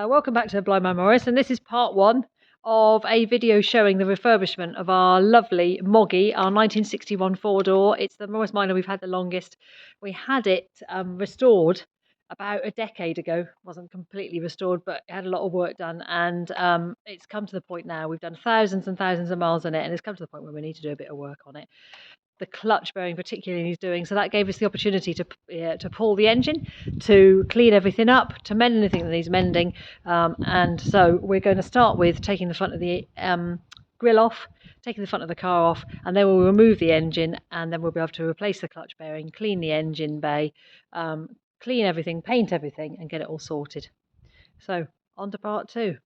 Welcome back to Blind Man Morris, and this is part one of a video showing the refurbishment of our lovely Moggy, our 1961 four-door. It's the Morris Minor we've had the longest. We had it restored about a decade ago. It wasn't completely restored, but it had a lot of work done, and it's come to the point now. We've done thousands and thousands of miles on it, and it's come to the point where we need to do a bit of work on it. The clutch bearing particularly is doing, so that gave us the opportunity to pull the engine, to clean everything up, to mend anything that needs mending, and so we're going to start with taking the front of the grill off, taking the front of the car off, and then we'll remove the engine, and then we'll be able to replace the clutch bearing, clean the engine bay, clean everything, paint everything, and get it all sorted. So on to part two.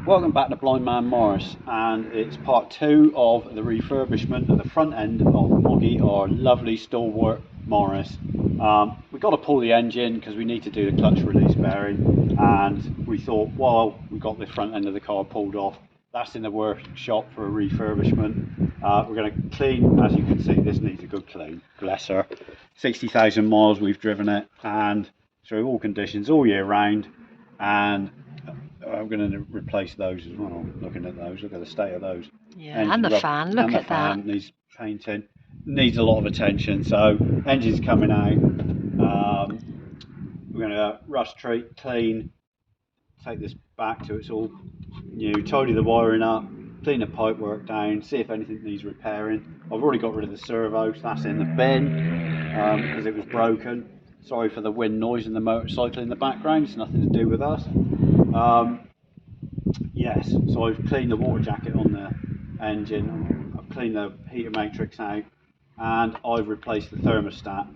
Welcome back to Blind Man Morris, and it's part two of the refurbishment of the front end of Moggy, our lovely stalwart Morris. We've got to pull the engine because we need to do the clutch release bearing, and we thought, while we got the front end of the car pulled off, that's in the workshop for a refurbishment. We're going to clean. As you can see, this needs a good clean, bless her. 60,000 miles we've driven it, and through all conditions all year round, and I'm going to replace those as well. Looking at those, look at the state of those. Yeah, and the fan, look at that. Needs painting, needs a lot of attention. So engine's coming out. We're going to rust treat, clean, take this back to it's all new, tidy the wiring up, clean the pipe work down, see if anything needs repairing. I've already got rid of the servo, so that's in the bin because it was broken. Sorry for the wind noise and the motorcycle in the background, it's nothing to do with us. Yes, so I've cleaned the water jacket on the engine, I've cleaned the heater matrix out, and I've replaced the thermostat.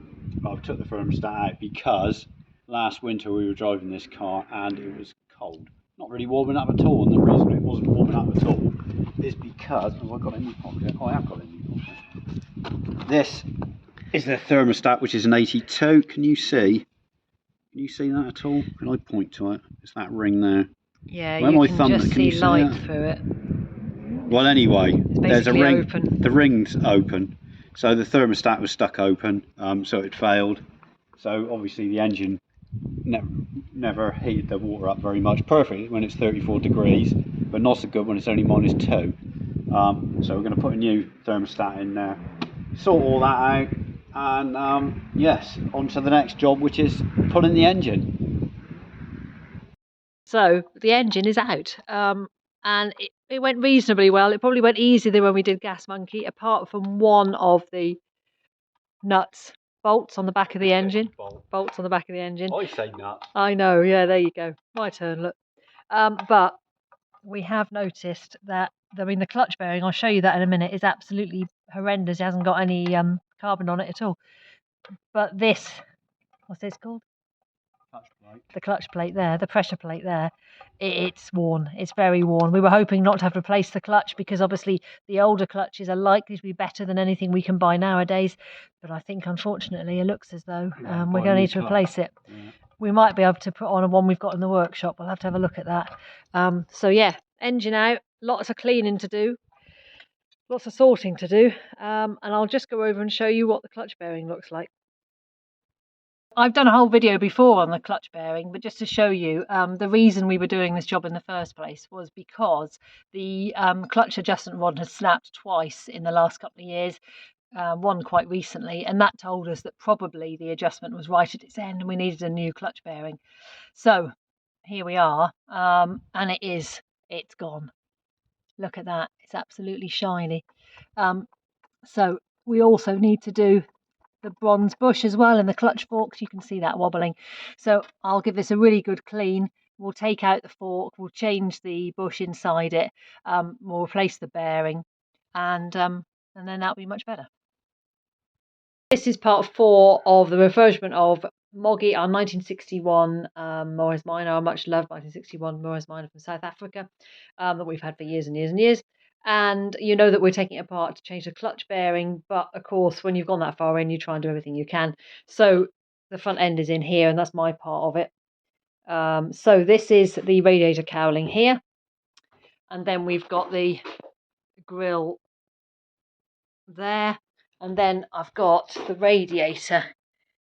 I've took the thermostat out because last winter we were driving this car and it was cold, not really warming up at all, and the reason it wasn't warming up at all is because, have I got it in my pocket? Oh, I have got it in my pocket. This is the thermostat, which is an 82. Can you see that at all? Can I point to it? It's that ring there. Yeah, you can just see light through it. Well, anyway, there's a ring. Open. The ring's open, so the thermostat was stuck open, so it failed. So obviously the engine never heated the water up very much. Perfect when it's 34 degrees, but not so good when it's only -2. So we're going to put a new thermostat in there, sort all that out, and yes, on to the next job, which is pulling the engine. So the engine is out, and it went reasonably well. It probably went easier than when we did Gas Monkey, apart from one of the bolts on the back of the engine. Bolts on the back of the engine. I say nuts. I know, yeah, there you go. My turn, look. But we have noticed that, the clutch bearing, I'll show you that in a minute, is absolutely horrendous. It hasn't got any carbon on it at all. But this, what's this called? The clutch plate there, the pressure plate there, it's worn. It's very worn. We were hoping not to have to replace the clutch because obviously the older clutches are likely to be better than anything we can buy nowadays. But I think unfortunately it looks as though we're going to need to replace it. Yeah. We might be able to put on one we've got in the workshop. We'll have to have a look at that. So yeah, engine out, lots of cleaning to do, lots of sorting to do, and I'll just go over and show you what the clutch bearing looks like. I've done a whole video before on the clutch bearing, but just to show you, the reason we were doing this job in the first place was because the clutch adjustment rod had snapped twice in the last couple of years, one quite recently, and that told us that probably the adjustment was right at its end and we needed a new clutch bearing. So here we are, and it's gone. Look at that, it's absolutely shiny. So we also need to do the bronze bush as well in the clutch forks. You can see that wobbling. So I'll give this a really good clean. We'll take out the fork, we'll change the bush inside it, we'll replace the bearing, and then that'll be much better. This is part 4 of the refurbishment of Moggy, our 1961 Morris Minor, our much loved 1961 Morris Minor from South Africa, that we've had for years and years and years. And you know that we're taking it apart to change the clutch bearing, but of course when you've gone that far in, you try and do everything you can. So the front end is in here, and that's my part of it. So this is the radiator cowling here, and then we've got the grill there, and then I've got the radiator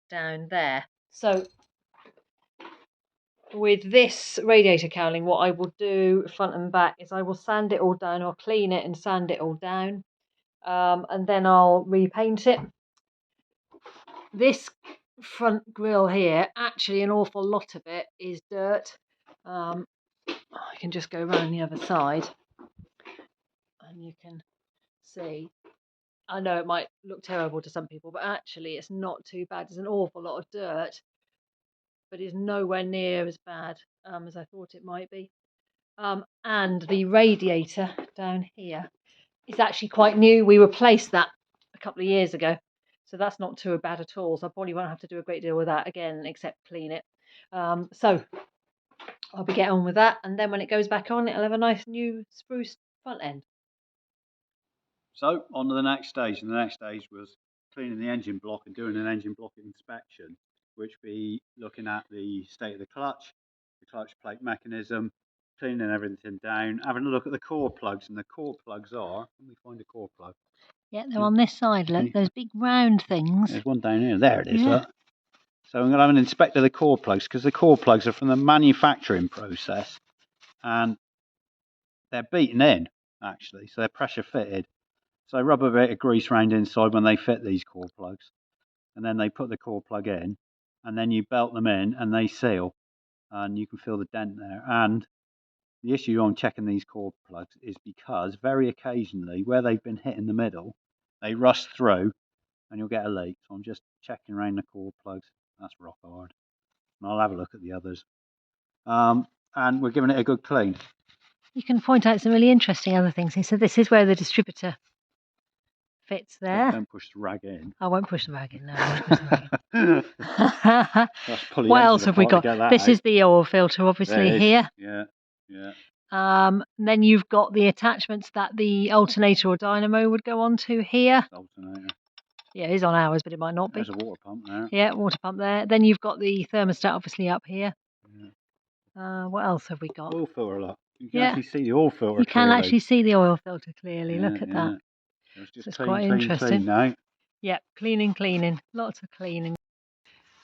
down there. So with this radiator cowling, what I will do front and back is I will sand it all down. I'll clean it and sand it all down, and then I'll repaint it. This front grille here, actually an awful lot of it is dirt. I can just go around the other side and you can see. I know it might look terrible to some people, but actually it's not too bad. There's an awful lot of dirt, but it's nowhere near as bad as I thought it might be. And the radiator down here is actually quite new. We replaced that a couple of years ago, so that's not too bad at all. So I probably won't have to do a great deal with that again, except clean it. So I'll be getting on with that, and then when it goes back on, it'll have a nice new spruce front end. So on to the next stage, and the next stage was cleaning the engine block and doing an engine block inspection, which be looking at the state of the clutch plate mechanism, cleaning everything down, having a look at the core plugs, and the core plugs are, let me find a core plug. Yeah, they're on this side, look, those big round things. There's one down here, there it is, look. So I'm going to have an inspect of the core plugs, because the core plugs are from the manufacturing process, and they're beaten in, actually, so they're pressure fitted. So rub a bit of grease around inside when they fit these core plugs, and then they put the core plug in, and then you belt them in and they seal, and you can feel the dent there. And the issue on checking these core plugs is because very occasionally where they've been hit in the middle, they rust through and you'll get a leak. So I'm just checking around the core plugs. That's rock hard. And I'll have a look at the others. And we're giving it a good clean. You can point out some really interesting other things. So this is where the distributor fits there. Don't push the rag in. I won't push the rag in, no. I won't push the rag in. What else have we got? This is the oil filter, obviously, here. Yeah, yeah. Then you've got the attachments that the alternator or dynamo would go onto here. Alternator. Yeah, it is on ours, but it might not be. There's a water pump there. Yeah, water pump there. Then you've got the thermostat, obviously, up here. Yeah. What else have we got? Oil filter, look. You can actually see the oil filter. You can actually see the oil filter clearly. Look at that. It's quite interesting. Clean now. Yeah, cleaning. Lots of cleaning.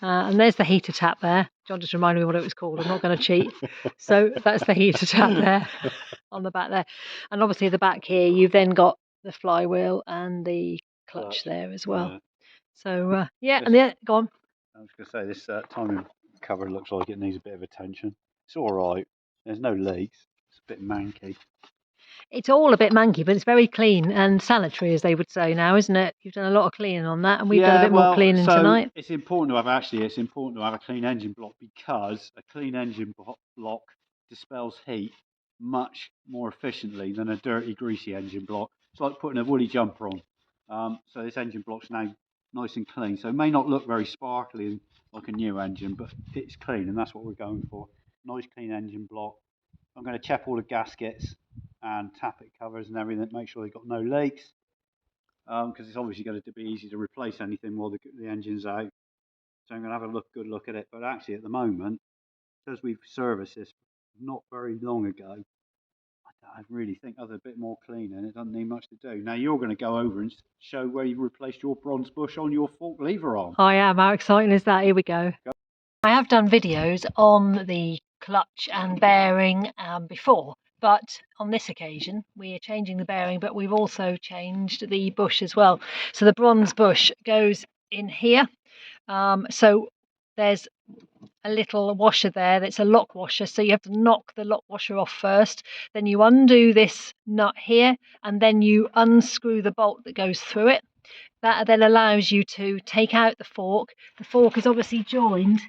And there's the heater tap there. John just reminded me what it was called. I'm not going to cheat. So that's the heater tap there on the back there. And obviously the back here, you've then got the flywheel and the clutch there as well. Yeah. So, go on. I was going to say, this timing cover looks like it needs a bit of attention. It's all right. There's no leaks. It's a bit manky. It's all a bit manky, but it's very clean and sanitary, as they would say now, isn't it? You've done a lot of cleaning on that, and we've done a bit more cleaning tonight. It's important to have a clean engine block, because a clean engine block dispels heat much more efficiently than a dirty, greasy engine block. It's like putting a woolly jumper on. So this engine block's now nice and clean. So it may not look very sparkly like a new engine, but it's clean, and that's what we're going for. Nice, clean engine block. I'm going to check all the gaskets and tappet covers and everything, make sure they've got no leaks, because it's obviously going to be easy to replace anything while the engine's out. So I'm going to have a good look at it. But actually at the moment, because we've serviced this not very long ago, I really think other bit more cleaning, it doesn't need much to do. Now you're going to go over and show where you replaced your bronze bush on your fork lever arm. I am. How exciting is that? Here we go. I have done videos on the clutch and bearing before, but on this occasion we are changing the bearing, but we've also changed the bush as well. So the bronze bush goes in here. So there's a little washer there that's a lock washer, so you have to knock the lock washer off first, then you undo this nut here, and then you unscrew the bolt that goes through it. That then allows you to take out the fork. The fork is obviously joined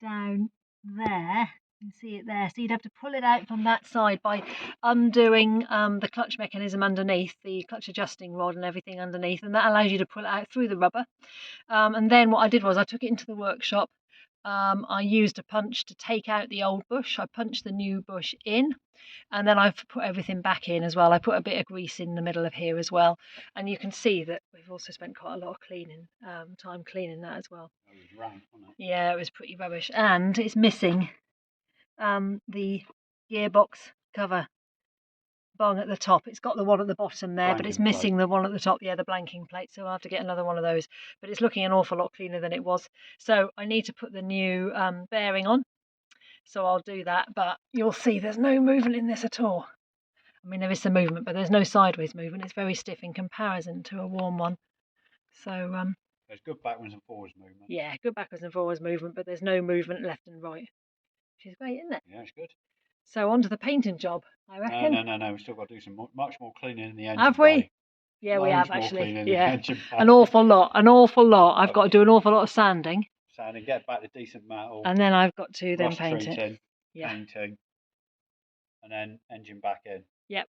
down there. You can see it there. So you'd have to pull it out from that side by undoing the clutch mechanism underneath, the clutch adjusting rod and everything underneath, and that allows you to pull it out through the rubber. And then what I did was I took it into the workshop. I used a punch to take out the old bush. I punched the new bush in, and then I've put everything back in as well. I put a bit of grease in the middle of here as well, and you can see that we've also spent quite a lot of time cleaning that as well. It was rank, wasn't it? Yeah, it was pretty rubbish, and it's missing the gearbox cover bung at the top. It's got the one at the bottom there, but it's missing the one at the top. Yeah, the blanking plate. So I'll have to get another one of those. But it's looking an awful lot cleaner than it was. So I need to put the new bearing on. So I'll do that, but you'll see there's no movement in this at all. I mean, there is some movement, but there's no sideways movement. It's very stiff in comparison to a warm one. So there's good backwards and forwards movement. yeah, good backwards and forwards movement, but there's no movement left and right, which is great, isn't it? Yeah, it's good. So on to the painting job, I reckon. No. We've still got to do some much more cleaning in the engine Have we? bay. Yeah, we Loads have more actually. cleaning in the Yeah, engine bay. an awful lot. I've got to do an awful lot of sanding. Sanding, get back to decent metal. And then I've got to then rust paint treating, it. Yeah. painting, and then engine back in. Yep.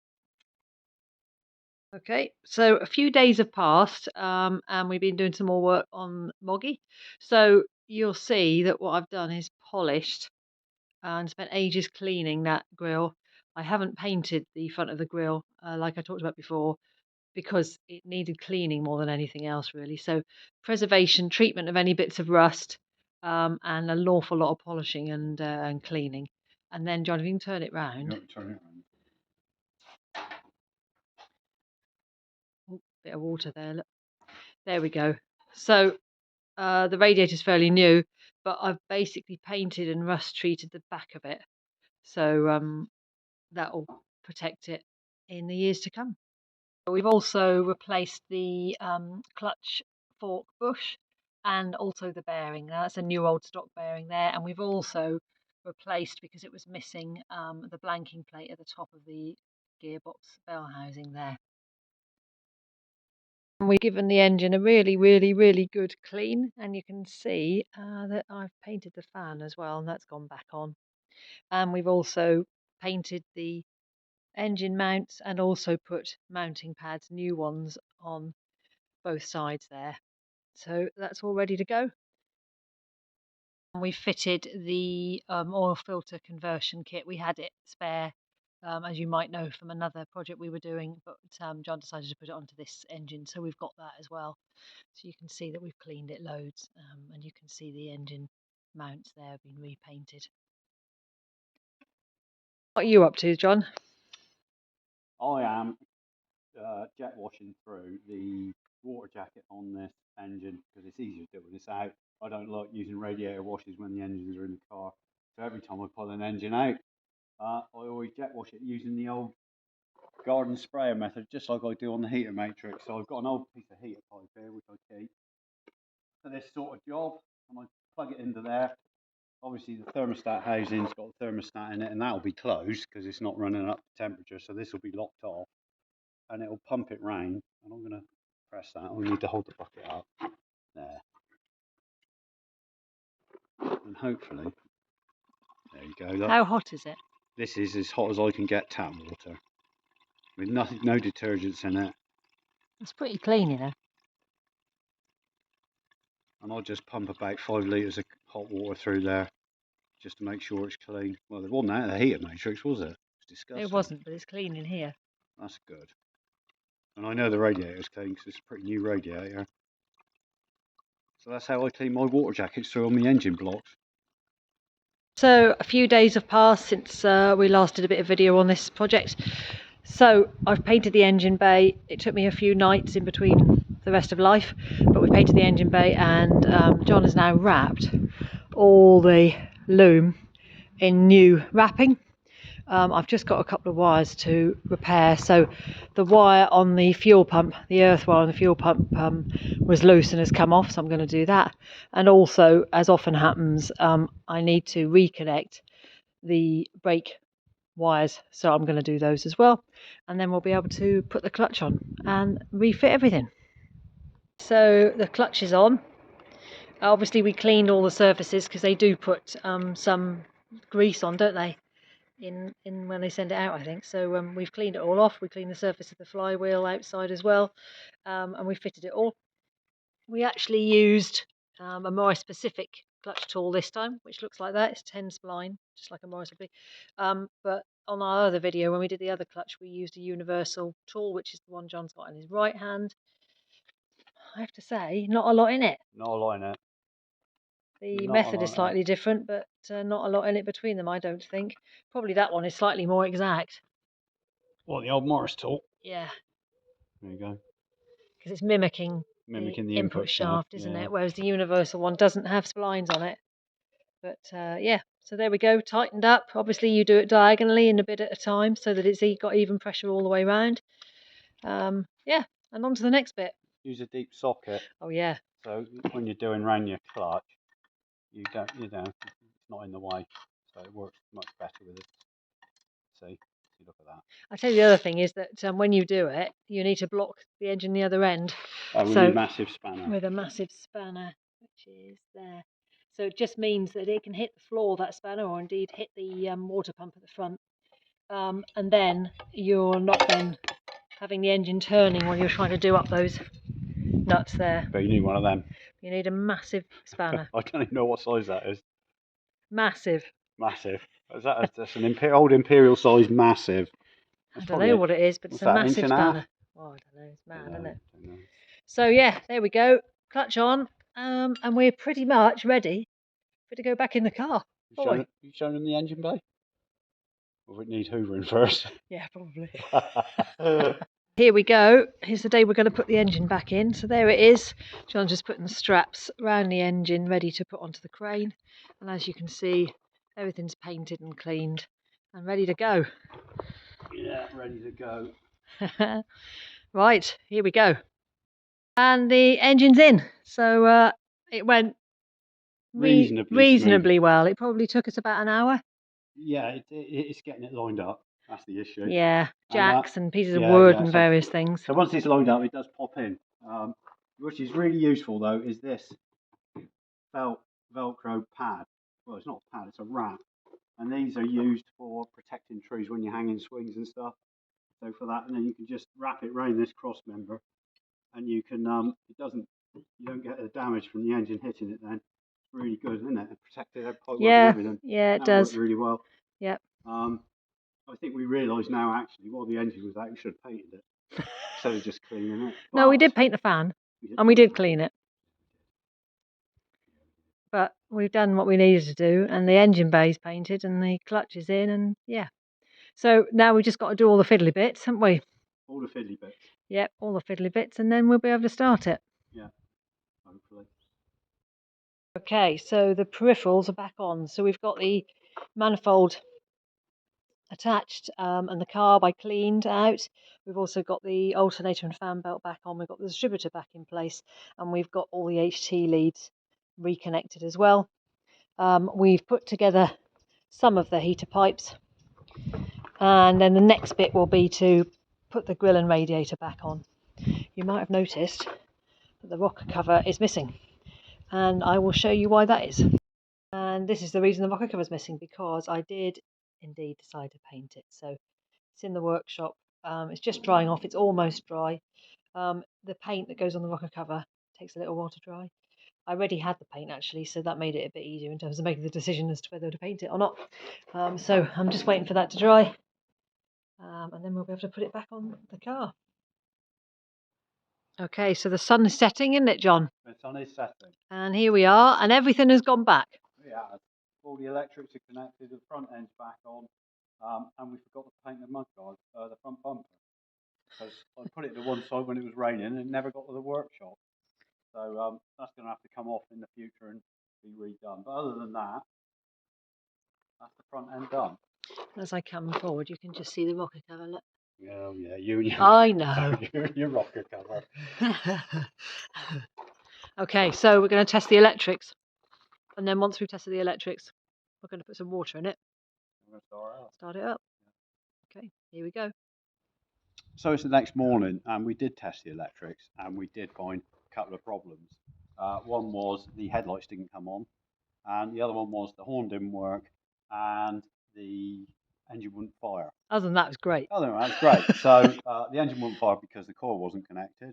Okay, so a few days have passed, and we've been doing some more work on Moggy. So you'll see that what I've done is polished and spent ages cleaning that grille. I haven't painted the front of the grille like I talked about before because it needed cleaning more than anything else, really. So preservation, treatment of any bits of rust, and an awful lot of polishing and cleaning. And then, John, if you can turn it round. Turn it around. Oh, bit of water there. Look. There we go. So the radiator's fairly new, but I've basically painted and rust treated the back of it. So that'll protect it in the years to come. We've also replaced the clutch fork bush and also the bearing. Now, that's a new old stock bearing there, and we've also replaced, because it was missing, the blanking plate at the top of the gearbox bell housing there. And we've given the engine a really good clean, and you can see that I've painted the fan as well, and that's gone back on. And we've also painted the engine mounts and also put mounting pads, new ones, on both sides there. So that's all ready to go. And we fitted the oil filter conversion kit. We had it spare, as you might know from another project we were doing, but John decided to put it onto this engine, so we've got that as well. So you can see that we've cleaned it loads, and you can see the engine mounts there have been repainted. What are you up to, John? I am jet washing through the water jacket on this engine because it's easier to do with this out. I don't like using radiator washes when the engines are in the car. So every time I pull an engine out, I always jet wash it using the old garden sprayer method, just like I do on the heater matrix. So I've got an old piece of heater pipe here, which I keep for this sort of job, and I plug it into there. Obviously the thermostat housing's got a thermostat in it, and that'll be closed because it's not running up to temperature, so this will be locked off, and it'll pump it round. And I'm going to press that. I need to hold the bucket up there, and hopefully, there you go. Look. How hot is it? This is as hot as I can get tap water, with nothing, no detergents in it. It's pretty clean, you know. And I'll just pump about 5 litres of hot water through there just to make sure it's clean. Well, it wasn't out of the heater matrix, was it? It's disgusting. It wasn't, but it's clean in here. That's good. And I know the radiator's clean because it's a pretty new radiator. So that's how I clean my water jackets through on my engine blocks. So a few days have passed since we last did a bit of video on this project. So I've painted the engine bay. It took me a few nights in between the rest of life, but we painted the engine bay, and John has now wrapped all the loom in new wrapping. I've just got a couple of wires to repair. So the wire on the fuel pump, the earth wire on the fuel pump, was loose and has come off, so I'm going to do that. And also, as often happens, I need to reconnect the brake wires, so I'm going to do those as well, and then we'll be able to put the clutch on and refit everything. So the clutch is on. Obviously we cleaned all the surfaces because they do put some grease on, don't they, in when they send it out, I think. So we've cleaned it all off. We cleaned the surface of the flywheel outside as well, and we fitted it all. We actually used a Morris specific clutch tool this time, which looks like that. It's 10 spline, just like a Morris would be. But on our other video, when we did the other clutch, we used a universal tool, which is the one John's got in his right hand. I have to say, not a lot in it. Not a lot in it. The method is slightly different, but not a lot in it between them, I don't think. Probably that one is slightly more exact. What, the old Morris tool? Yeah. There you go. Because it's mimicking the input shaft, isn't it? Whereas the universal one doesn't have splines on it. But yeah, So there we go, tightened up. Obviously you do it diagonally and a bit at a time so that it's got even pressure all the way around. Yeah, and on to the next bit. Use a deep socket. Oh yeah. So when you're doing round your clutch, you know, it's not in the way. So it works much better with it. See, look at that. I tell you the other thing is that when you do it, you need to block the engine the other end. Oh, we need a massive spanner. With a massive spanner, which is there. So it just means that it can hit the floor, that spanner, or indeed hit the water pump at the front. And then you're not then having the engine turning when you're trying to do up those nuts there. But you need one of them. You need a massive spanner. I don't even know what size that is. Massive. Massive. That's an old imperial size massive. I don't know what it is, but it's a massive spanner. Oh, I don't know. It's mad, isn't it? So yeah, there we go. Clutch on, and we're pretty much ready to go back in the car. You showing them the engine bay? Or would it need hoovering first? Yeah, probably. Here we go. Here's the day we're going to put the engine back in. So there it is. John's just putting the straps around the engine ready to put onto the crane. And as you can see, everything's painted and cleaned and ready to go. Yeah, ready to go. Right, here we go. And the engine's in. So it went reasonably well. It probably took us about an hour. Yeah, it's getting it lined up. That's the issue. Yeah, jacks and pieces of wood and various things. So once it's lined up, it does pop in. Which is really useful though, is this Velcro pad. Well, it's not a pad, it's a wrap. And these are used for protecting trees when you're hanging swings and stuff. So for that, and then you can just wrap it around this cross member, and you can you don't get the damage from the engine hitting it. Then it's really good, isn't it? It protected it quite well and everything. Yeah, it does. Worked really well. Yep. I think we realise now actually while the engine was out, we should have painted it instead of just cleaning it. No, we did paint the fan, and we did clean it. But we've done what we needed to do, and the engine bay's painted, and the clutch is in, and yeah. So now we've just got to do all the fiddly bits, haven't we? All the fiddly bits. Yep, all the fiddly bits, and then we'll be able to start it. Yeah, hopefully. Okay, so the peripherals are back on. So we've got the manifold attached, and the carb I cleaned out. We've also got the alternator and fan belt back on. We've got the distributor back in place, and we've got all the HT leads reconnected as well. We've put together some of the heater pipes, and then the next bit will be to put the grill and radiator back on. You might have noticed that the rocker cover is missing, and I will show you why that is. And this is the reason the rocker cover is missing, because I did indeed decide to paint it. So it's in the workshop. It's just drying off. It's almost dry. The paint that goes on the rocker cover takes a little while to dry. I already had the paint actually, so that made it a bit easier in terms of making the decision as to whether to paint it or not. So I'm just waiting for that to dry, and then we'll be able to put it back on the car. Okay, so the sun is setting, isn't it, John? The sun is setting. And here we are, and everything has gone back. Yeah, all the electrics are connected, the front end's back on, and we forgot to paint the mudguard, the front bumper. Because I put it to one side when it was raining and it never got to the workshop. So that's going to have to come off in the future and be redone. But other than that, that's the front end done. As I come forward, you can just see the rocker cover. Look. Oh yeah, you and your. I know. your rocker cover. Okay, so we're going to test the electrics, and then once we've tested the electrics, we're going to put some water in it. We're going to start it up. Okay, here we go. So it's the next morning, and we did test the electrics, and we did find a couple of problems. One was the headlights didn't come on, and the other one was the horn didn't work, and the engine wouldn't fire. Other than that, it was great. Other than that, it's great. So the engine wouldn't fire because the core wasn't connected,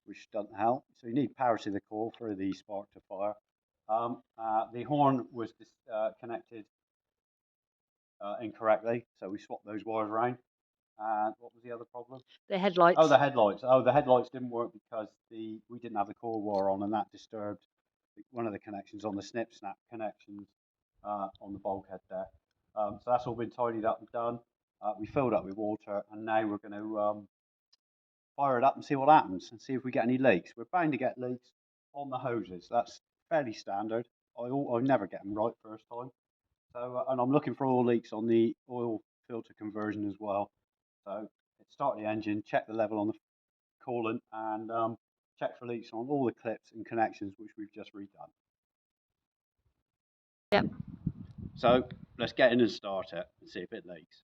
which doesn't help. So you need power to the core for the spark to fire. The horn was connected incorrectly, so we swapped those wires around. And what was the other problem? The headlights. Oh, the headlights. Oh, the headlights didn't work because we didn't have the core wire on, and that disturbed one of the connections on the snip-snap connections on the bulkhead there. So that's all been tidied up and done. We filled up with water, and now we're going to fire it up and see what happens, and see if we get any leaks. We're bound to get leaks on the hoses. That's fairly standard. I never get them right first time. So, and I'm looking for oil leaks on the oil filter conversion as well. So start the engine, check the level on the coolant, and check for leaks on all the clips and connections which we've just redone. Yep. So let's get in and start it and see if it leaks.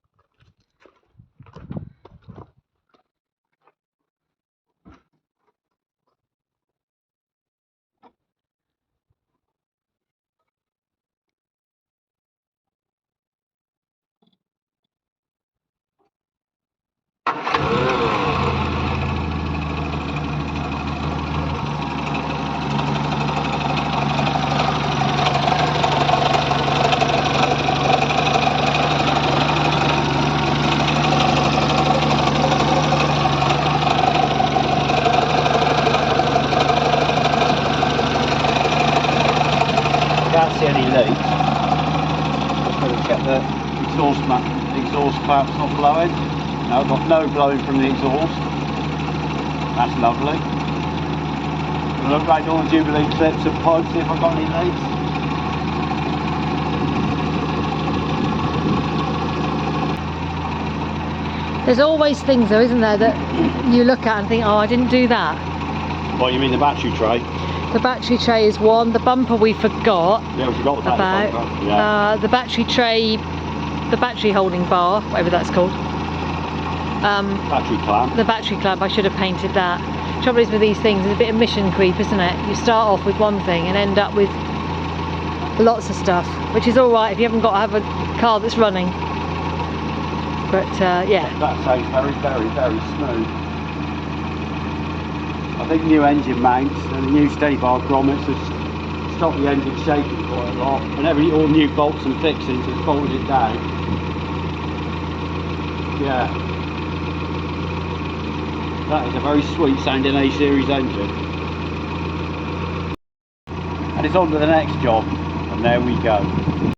Can't see any leaks. Just got to check the exhaust clamp's not blowing. No, I've got no blowing from the exhaust. That's lovely. I'll look right all the Jubilee clips and pipes, see if I've got any leaks. There's always things though, isn't there, that you look at and think, oh, I didn't do that. What, you mean the battery tray? The battery tray is one. The bumper we forgot. Yeah, we forgot the battery bumper. Yeah. The battery tray, the battery holding bar, whatever that's called. Battery clamp. The battery clamp, I should have painted that. Trouble is with these things, it's a bit of mission creep, isn't it? You start off with one thing and end up with lots of stuff, which is alright if you haven't got to have a car that's running. But yeah. That sounds very, very, very smooth. I think new engine mounts and the new steady bar grommets have stopped the engine shaking quite a lot, and all new bolts and fixings have folded it down. Yeah, that is a very sweet sounding A series engine. And it's on to the next job, and there we go.